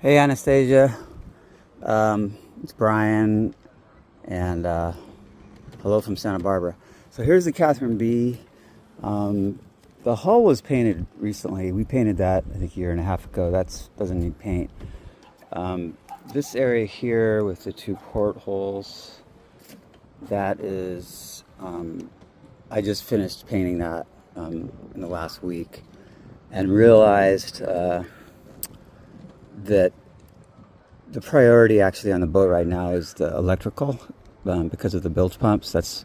Hey Anastasia, it's Brian, and hello from Santa Barbara. So here's the Catherine B. The hull was painted recently. We painted that I think a year and a half ago. That doesn't need paint. This area here with the two portholes, that is, I just finished painting that in the last week, and realized that the priority actually on the boat right now is the electrical, because of the bilge pumps. That's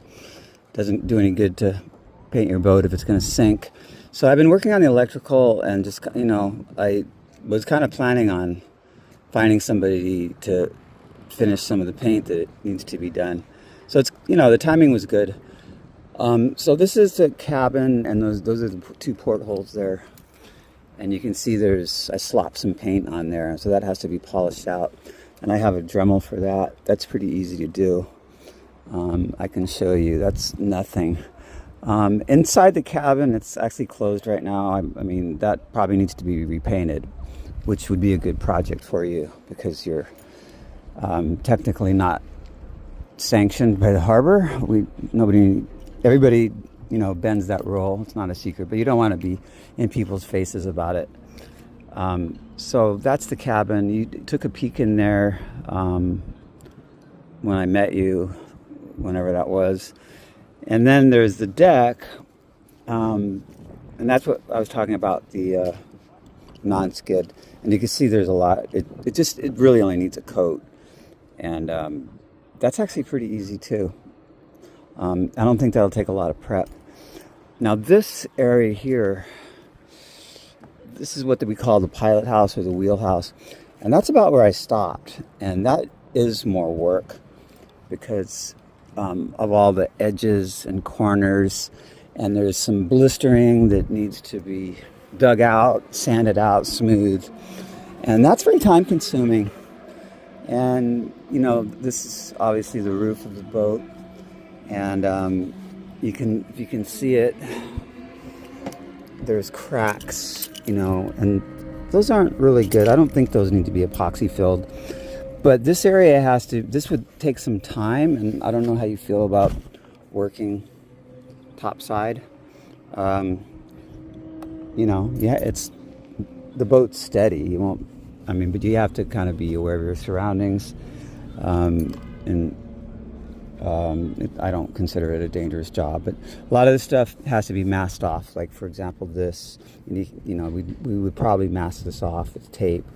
doesn't do any good to paint your boat if it's going to sink. So I've been working on the electrical, and just, I was kind of planning on finding somebody to finish some of the paint that needs to be done. So it's, the timing was good. So this is the cabin, and those are the two portholes there. And you can see I slopped some paint on there, so that has to be polished out. And I have a Dremel for that. That's pretty easy to do. I can show you. That's nothing. Inside the cabin, it's actually closed right now. I mean, that probably needs to be repainted, which would be a good project for you because you're technically not sanctioned by the harbor. Everybody bends that rule. It's not a secret, but you don't want to be in people's faces about it. So that's the cabin. You took a peek in there when I met you, whenever that was. And then there's the deck, and that's what I was talking about, the non-skid. And you can see there's a lot. It really only needs a coat, and that's actually pretty easy too. I don't think that'll take a lot of prep. Now this area here, this is what we call the pilot house or the wheelhouse, and that's about where I stopped. And that is more work because of all the edges and corners, and there's some blistering that needs to be dug out, sanded out, smooth, and that's very time consuming. And this is obviously the roof of the boat, and if you can see it, there's cracks, and those aren't really good. I don't think those need to be epoxy filled. But this area this would take some time, and I don't know how you feel about working topside. It's the boat's steady. But you have to kind of be aware of your surroundings. I don't consider it a dangerous job, but a lot of this stuff has to be masked off. Like, for example, this, we would probably mask this off with tape.